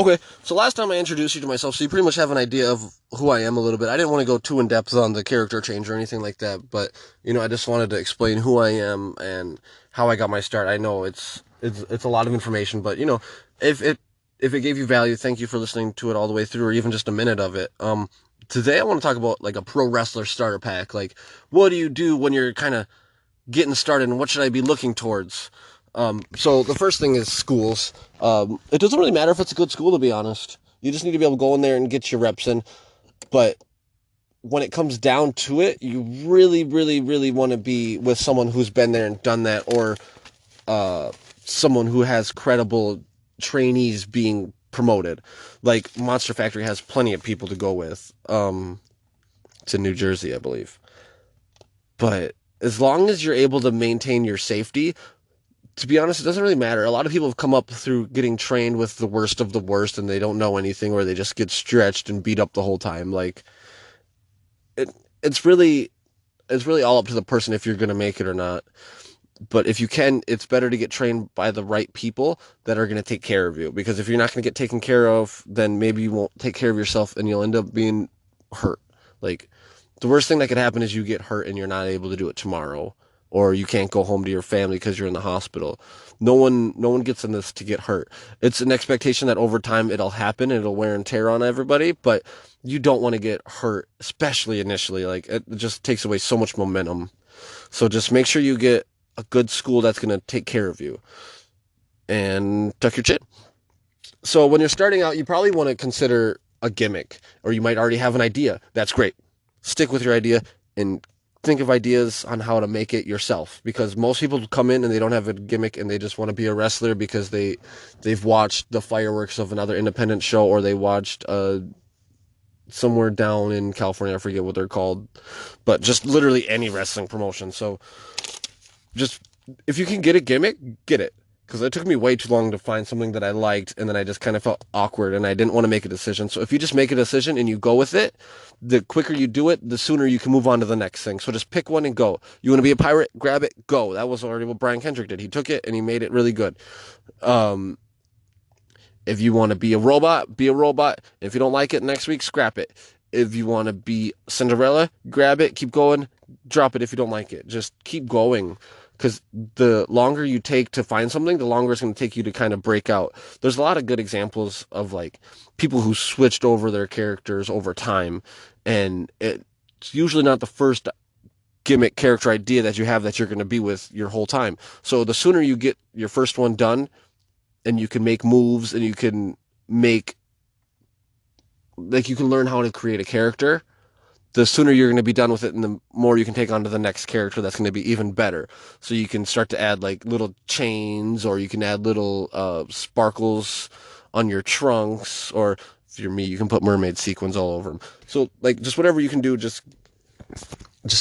Okay, so last time I introduced you to myself, so you pretty much have an idea of who I am a little bit. I didn't want to go too in depth on the character change or anything like that, but I just wanted to explain who I am and how I got my start. I know it's a lot of information, but if it gave you value, thank you for listening to it all the way through, or even just a minute of it. Today I want to talk about like a pro wrestler starter pack. Like, what do you do when you're kind of getting started, and what should I be looking towards? So the first thing is schools. It doesn't really matter if it's a good school, to be honest. You just need to be able to go in there and get your reps in. But when it comes down to it, you really, really, really want to be with someone who's been there and done that, or someone who has credible trainees being promoted. Like Monster Factory has plenty of people to go with. It's in New Jersey, I believe. But as long as you're able to maintain your safety, to be honest, it doesn't really matter. A lot of people have come up through getting trained with the worst of the worst, and they don't know anything, or they just get stretched and beat up the whole time. Like it, it's really, it's really all up to the person if you're going to make it or not. But if you can, it's better to get trained by the right people that are going to take care of you. Because if you're not going to get taken care of, then maybe you won't take care of yourself, and you'll end up being hurt. Like the worst thing that could happen is you get hurt and you're not able to do it tomorrow, or you can't go home to your family because you're in the hospital. No one gets in this to get hurt. It's an expectation that over time it'll happen and it'll wear and tear on everybody, but you don't want to get hurt, especially initially. Like it just takes away so much momentum. So just make sure you get a good school that's going to take care of you, and tuck your chin. So when you're starting out, you probably want to consider a gimmick, or you might already have an idea. That's great. Stick with your idea and think of ideas on how to make it yourself, because most people come in and they don't have a gimmick and they just want to be a wrestler because they've watched the fireworks of another independent show, or they watched somewhere down in California, I forget what they're called, but just literally any wrestling promotion. So just if you can get a gimmick, get it. Because it took me way too long to find something that I liked, and then I just kind of felt awkward, and I didn't want to make a decision. So if you just make a decision and you go with it, the quicker you do it, the sooner you can move on to the next thing. So just pick one and go. You want to be a pirate? Grab it, go. That was already what Brian Kendrick did. He took it and he made it really good. Um, if you want to be a robot, be a robot. If you don't like it next week, scrap it. If you want to be Cinderella, grab it, keep going, drop it if you don't like it. Just keep going. Because the longer you take to find something, the longer it's going to take you to kind of break out. There's a lot of good examples of like people who switched over their characters over time. And it's usually not the first gimmick character idea that you have that you're going to be with your whole time. So the sooner you get your first one done, and you can make moves, and you can make, like, you can learn how to create a character, the sooner you're going to be done with it, and the more you can take on to the next character that's going to be even better. So you can start to add like little chains, or you can add little sparkles on your trunks, or if you're me, you can put mermaid sequins all over them. So like just whatever you can do, just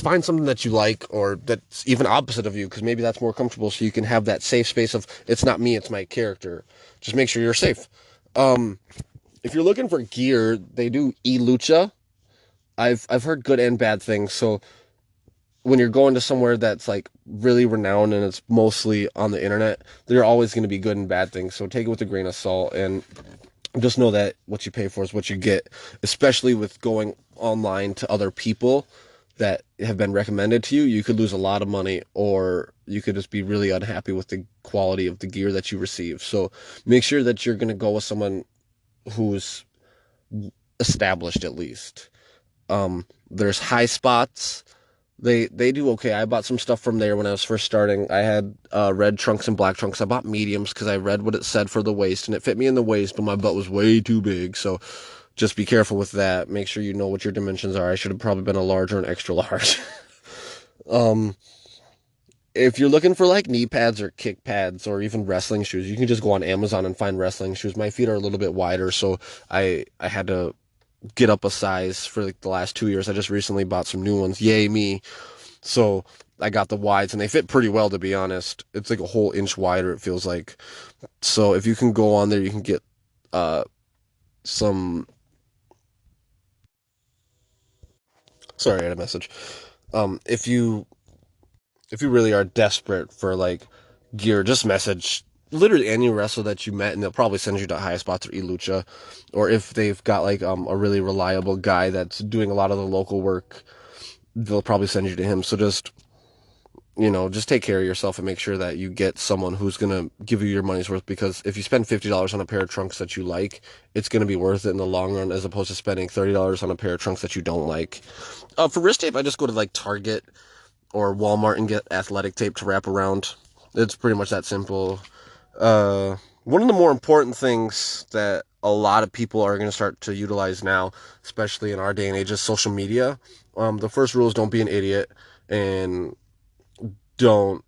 find something that you like, or that's even opposite of you, because maybe that's more comfortable, so you can have that safe space of, it's not me, it's my character. Just make sure you're safe. Um, if you're looking for gear, they do e-lucha. I've heard good and bad things. So when you're going to somewhere that's like really renowned and it's mostly on the internet, there are always going to be good and bad things. So take it with a grain of salt, and just know that what you pay for is what you get, especially with going online to other people that have been recommended to you. You could lose a lot of money, or you could just be really unhappy with the quality of the gear that you receive. So make sure that you're going to go with someone who's established at least. There's high spots. They do okay. I bought some stuff from there when I was first starting. I had red trunks and black trunks. I bought mediums because I read what it said for the waist, and it fit me in the waist, but my butt was way too big. So just be careful with that. Make sure you know what your dimensions are. I should have probably been a large or an extra large. um, if you're looking for like knee pads or kick pads or even wrestling shoes, you can just go on Amazon and find wrestling shoes. My feet are a little bit wider, so I had to get up a size for like the last 2 years. I just recently bought some new ones. Yay me. So I got the wides, and they fit pretty well, to be honest. It's like a whole inch wider, it feels like. So if you can go on there, you can get some. Sorry, I had a message. If you really are desperate for like gear, just message literally any wrestler that you met, and they'll probably send you to high spots or elucha, or if they've got like a really reliable guy that's doing a lot of the local work, they'll probably send you to him. So just, just take care of yourself and make sure that you get someone who's going to give you your money's worth, because if you spend $50 on a pair of trunks that you like, it's going to be worth it in the long run, as opposed to spending $30 on a pair of trunks that you don't like. For wrist tape, I just go to like Target or Walmart and get athletic tape to wrap around. It's pretty much that simple. One of the more important things that a lot of people are going to start to utilize now, especially in our day and age, is social media. The first rule is don't be an idiot, and don't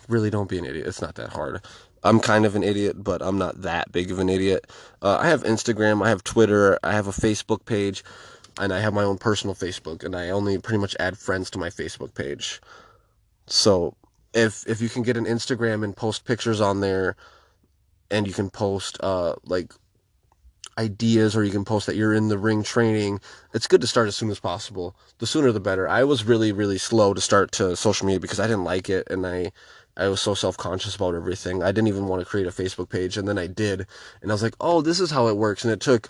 don't be an idiot. It's not that hard. I'm kind of an idiot, but I'm not that big of an idiot. I have Instagram, I have Twitter, I have a Facebook page, and I have my own personal Facebook, and I only pretty much add friends to my Facebook page. So if you can get an Instagram and post pictures on there, and you can post like ideas, or you can post that you're in the ring training, it's good to start as soon as possible. The sooner the better. I was really, really slow to start to social media because I didn't like it, and I was so self-conscious about everything. I didn't even want to create a Facebook page, and then I did, and I was like, oh, this is how it works. And it took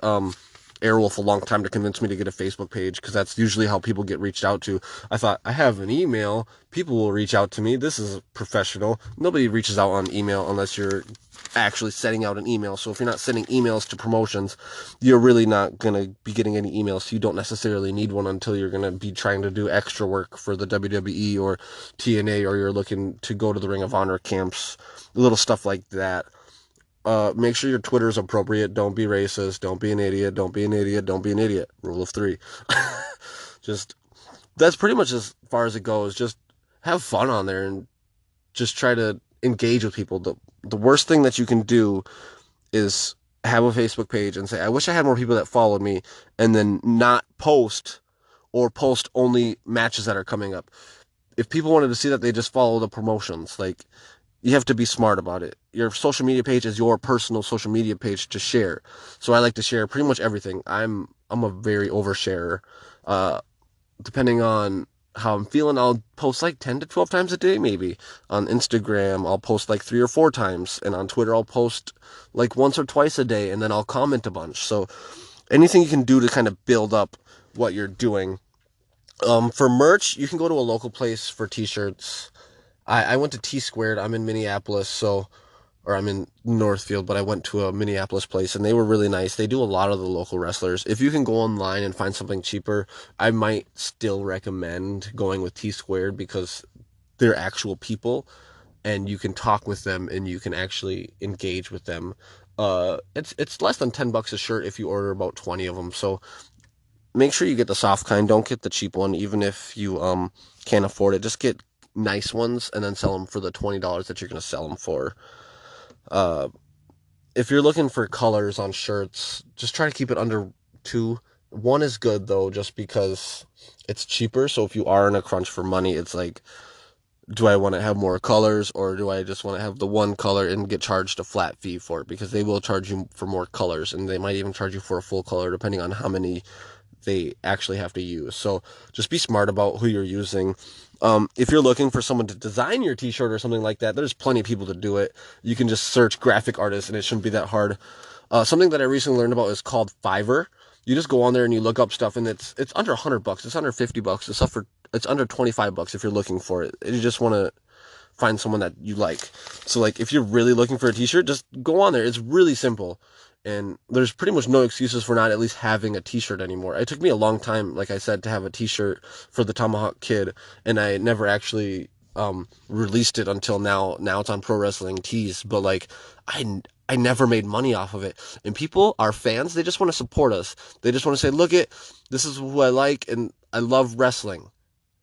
Airwolf a long time to convince me to get a Facebook page, because that's usually how people get reached out to. I thought, I have an email, people will reach out to me, this is professional. Nobody reaches out on email unless you're actually sending out an email. So if you're not sending emails to promotions, you're really not going to be getting any emails. So you don't necessarily need one until you're going to be trying to do extra work for the WWE or TNA, or you're looking to go to the Ring of Honor camps, little stuff like that. Make sure your Twitter is appropriate. Don't be racist. Don't be an idiot. Don't be an idiot. Don't be an idiot. Rule of 3. Just, that's pretty much as far as it goes. Just have fun on there and just try to engage with people. The worst thing that you can do is have a Facebook page and say, I wish I had more people that followed me, and then not post, or post only matches that are coming up. If people wanted to see that, they just follow the promotions. Like, you have to be smart about it. Your social media page is your personal social media page to share. So I like to share pretty much everything. I'm a very oversharer. Depending on how I'm feeling, I'll post like 10 to 12 times a day, maybe. On Instagram, I'll post like 3 or 4 times. And on Twitter, I'll post like once or twice a day, and then I'll comment a bunch. So anything you can do to kind of build up what you're doing. For merch, you can go to a local place for t-shirts. I went to T Squared. I'm in Minneapolis, or I'm in Northfield, but I went to a Minneapolis place, and they were really nice. They do a lot of the local wrestlers. If you can go online and find something cheaper, I might still recommend going with T Squared, because they're actual people, and you can talk with them, and you can actually engage with them. It's less than $10 a shirt if you order about 20 of them. So make sure you get the soft kind. Don't get the cheap one, even if you can't afford it. Just get nice ones and then sell them for the $20 that you're going to sell them for. If you're looking for colors on shirts, just try to keep it under 2. 1 is good, though, just because it's cheaper. So if you are in a crunch for money, it's like, do I want to have more colors, or do I just want to have the one color and get charged a flat fee for it? Because they will charge you for more colors, and they might even charge you for a full color depending on how many they actually have to use. So just be smart about who you're using. If you're looking for someone to design your t-shirt or something like that, there's plenty of people to do it. You can just search graphic artists, and it shouldn't be that hard. Something that I recently learned about is called Fiverr. You just go on there and you look up stuff, and it's under $100. It's under $50. It's under $25 if you're looking for it. You just want to find someone that you like. So like, if you're really looking for a t-shirt, just go on there. It's really simple. And there's pretty much no excuses for not at least having a t-shirt anymore. It took me a long time, like I said, to have a t-shirt for the Tomahawk Kid, and I never actually released it until now. Now it's on Pro Wrestling Tees, but like, I never made money off of it. And people, our fans, they just want to support us. They just want to say, look, this is who I like, and I love wrestling.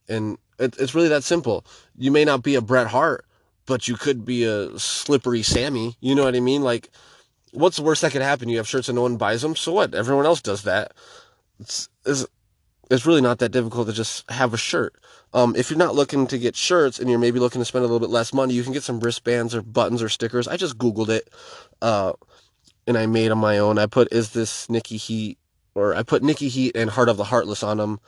And it's really that simple. You may not be a Bret Hart, but you could be a Slippery Sammy. You know what I mean? Like, what's the worst that could happen? You have shirts and no one buys them, so what? Everyone else does that. It's really not that difficult to just have a shirt. If you're not looking to get shirts, and you're maybe looking to spend a little bit less money, you can get some wristbands or buttons or stickers. I just Googled it, and I made on my own. I put, is this Nikki Heat? Or I put Nikki Heat and Heart of the Heartless on them.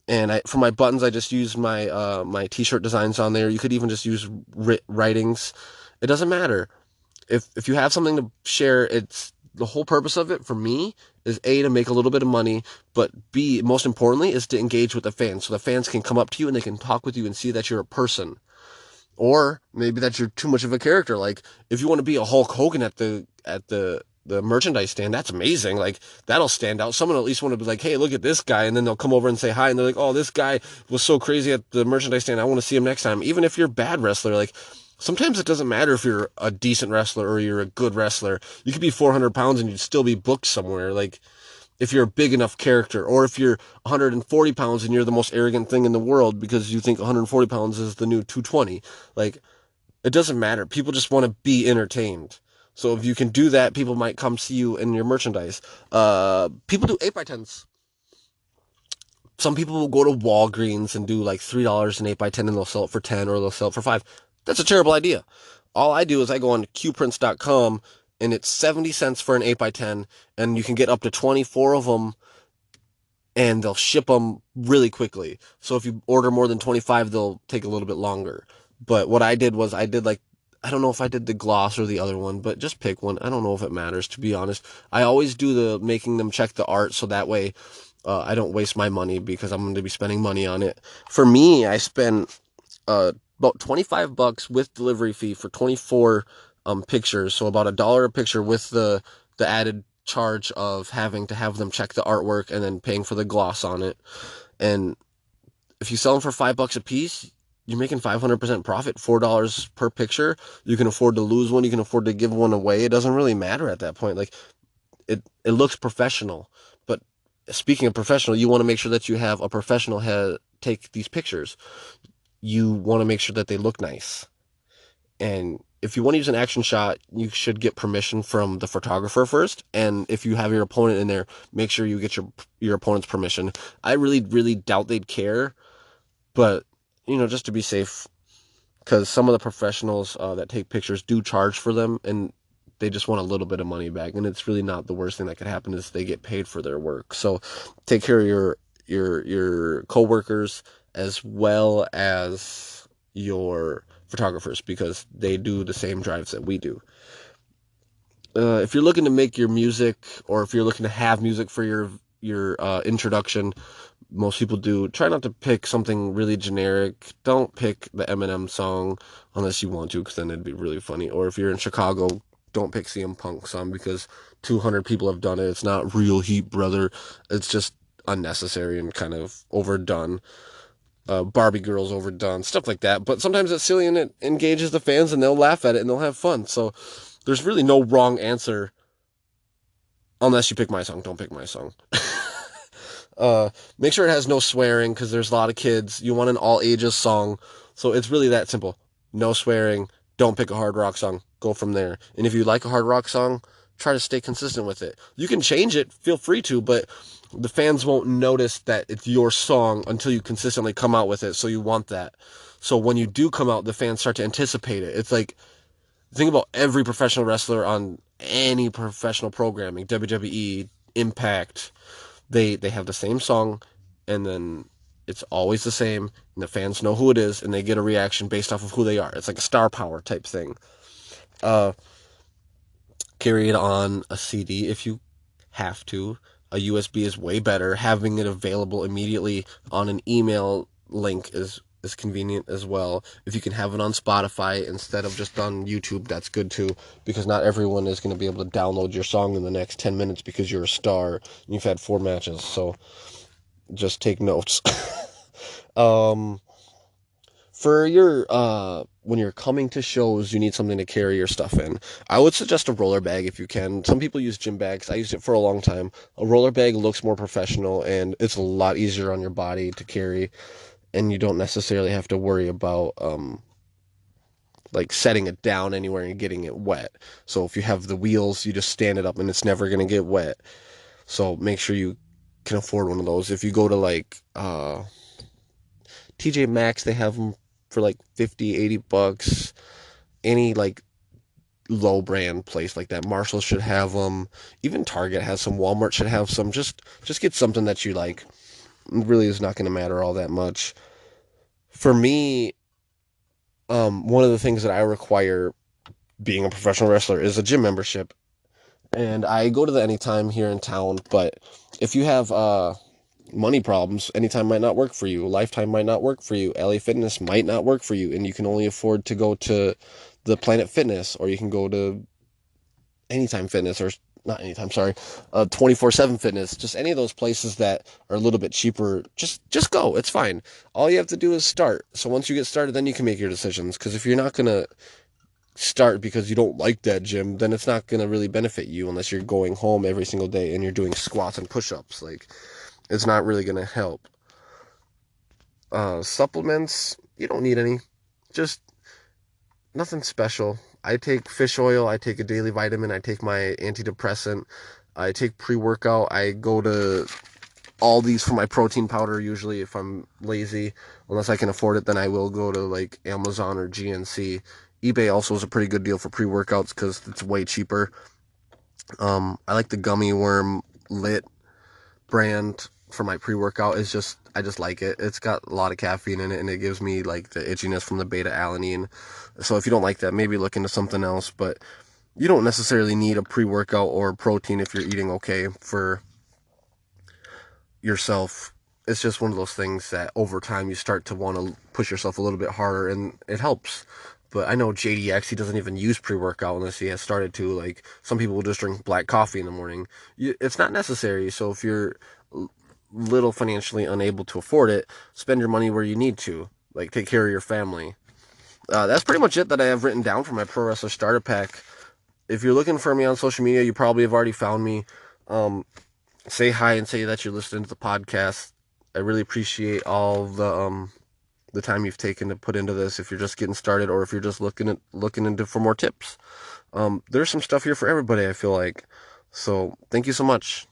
And for my buttons, I just used my my t-shirt designs on there. You could even just use writings. It doesn't matter. If you have something to share, it's the whole purpose of it for me is A, to make a little bit of money, but B, most importantly, is to engage with the fans. So the fans can come up to you and they can talk with you and see that you're a person. Or maybe that you're too much of a character. Like if you want to be a Hulk Hogan at the merchandise stand, that's amazing. Like that'll stand out. Someone will at least want to be like, hey, look at this guy, and then they'll come over and say hi, and they're like, oh, this guy was so crazy at the merchandise stand. I want to see him next time. Even if you're a bad wrestler, like sometimes it doesn't matter if you're a decent wrestler or you're a good wrestler. You could be 400 pounds and you'd still be booked somewhere. Like if you're a big enough character, or if you're 140 pounds and you're the most arrogant thing in the world because you think 140 pounds is the new 220. Like it doesn't matter. People just want to be entertained. So if you can do that, people might come see you in your merchandise. People do 8x10s. Some people will go to Walgreens and do like $3 an 8x10 and they'll sell it for 10 or they'll sell it for 5. That's a terrible idea. All I do is I go on qprints.com and it's 70 cents for an 8x10 and you can get up to 24 of them and they'll ship them really quickly. So if you order more than 25, they'll take a little bit longer. But what I did was I did like, I don't know if I did the gloss or the other one, but just pick one. I don't know if it matters, to be honest. I always do the making them check the art so that way I don't waste my money because I'm going to be spending money on it. For me, I spend about $25 with delivery fee for 24 pictures. So about $1 a picture with the added charge of having to have them check the artwork and then paying for the gloss on it. And if you sell them for $5 a piece, you're making 500% profit, $4 per picture. You can afford to lose one. You can afford to give one away. It doesn't really matter at that point. Like it looks professional, but speaking of professional, you want to make sure that you have a professional head take these pictures. You want to make sure that they look nice. And if you want to use an action shot, you should get permission from the photographer first. And if you have your opponent in there, make sure you get your opponent's permission. I really, really doubt they'd care, but just to be safe, because some of the professionals that take pictures do charge for them, and they just want a little bit of money back. And it's really not the worst thing that could happen is they get paid for their work. So take care of your coworkers as well as your photographers because they do the same drives that we do. If you're looking to make your music, or if you're looking to have music for your introduction, most people do. Try not to pick something really generic. Don't pick the Eminem song unless you want to, because then it'd be really funny. Or if you're in Chicago, don't pick CM Punk song because 200 people have done it. It's not real heat, brother. It's just unnecessary and kind of overdone. Barbie Girl's overdone, stuff like that. But sometimes it's silly and it engages the fans and they'll laugh at it and they'll have fun. So there's really no wrong answer unless you pick my song. Don't pick my song. Make sure it has no swearing because there's a lot of kids. You want an all ages song. So it's really that simple. No swearing. Don't pick a hard rock song. Go from there. And if you like a hard rock song, try to stay consistent with it. You can change it. Feel free to, but the fans won't notice that it's your song until you consistently come out with it. So you want that. So when you do come out, the fans start to anticipate it. It's like, think about every professional wrestler on any professional programming, WWE, Impact. They have the same song, and then it's always the same, and the fans know who it is, and they get a reaction based off of who they are. It's like a star power type thing. Carry it on a CD if you have to. A USB is way better. Having it available immediately on an email link is convenient as well. If you can have it on Spotify instead of just on YouTube, that's good too, because not everyone is going to be able to download your song in the next 10 minutes because you're a star and you've had 4 matches. So just take notes. For your when you're coming to shows, you need something to carry your stuff in. I would suggest a roller bag if you can. Some people use gym bags. I used it for a long time. A roller bag looks more professional and it's a lot easier on your body to carry, and you don't necessarily have to worry about like setting it down anywhere and getting it wet. So if you have the wheels, you just stand it up and it's never going to get wet. So make sure you can afford one of those. If you go to like TJ Maxx, they have them for like $50-$80. Any like low brand place like that, Marshall should have them. Even Target has some. Walmart should have some. Just get something that you like. It really is not going to matter all that much. For me, one of the things that I require being a professional wrestler is a gym membership. And I go to the Anytime here in town, but if you have money problems, Anytime might not work for you. Lifetime might not work for you. LA Fitness might not work for you, and you can only afford to go to the Planet Fitness, or you can go to Anytime Fitness, or not Anytime, sorry, 24/7 Fitness. Just any of those places that are a little bit cheaper. Just go. It's fine. All you have to do is start. So once you get started, then you can make your decisions. Because if you're not gonna start because you don't like that gym, then it's not gonna really benefit you unless you're going home every single day and you're doing squats and push-ups. Like, it's not really gonna help. Supplements, you don't need any. Just nothing special. I take fish oil, I take a daily vitamin, I take my antidepressant, I take pre-workout, I go to all these for my protein powder usually if I'm lazy. Unless I can afford it, then I will go to like Amazon or GNC. eBay also is a pretty good deal for pre-workouts because it's way cheaper. I like the gummy worm lit brand for my pre-workout. I just like it. It's got a lot of caffeine in it, and it gives me like the itchiness from the beta alanine. So if you don't like that, maybe look into something else. But you don't necessarily need a pre-workout or protein if you're eating okay for yourself. It's just one of those things that over time you start to want to push yourself a little bit harder, and it helps. But I know JDX, he doesn't even use pre-workout unless he has started to. Like, some people will just drink black coffee in the morning. It's not necessary. So if you're little financially unable to afford it, spend your money where you need to. Like, take care of your family. That's pretty much it that I have written down for my Pro Wrestler Starter Pack. If you're looking for me on social media, you probably have already found me. Say hi and say that you're listening to the podcast. I really appreciate all the time you've taken to put into this. If you're just getting started, or if you're just looking into for more tips, there's some stuff here for everybody, I feel like. So thank you so much.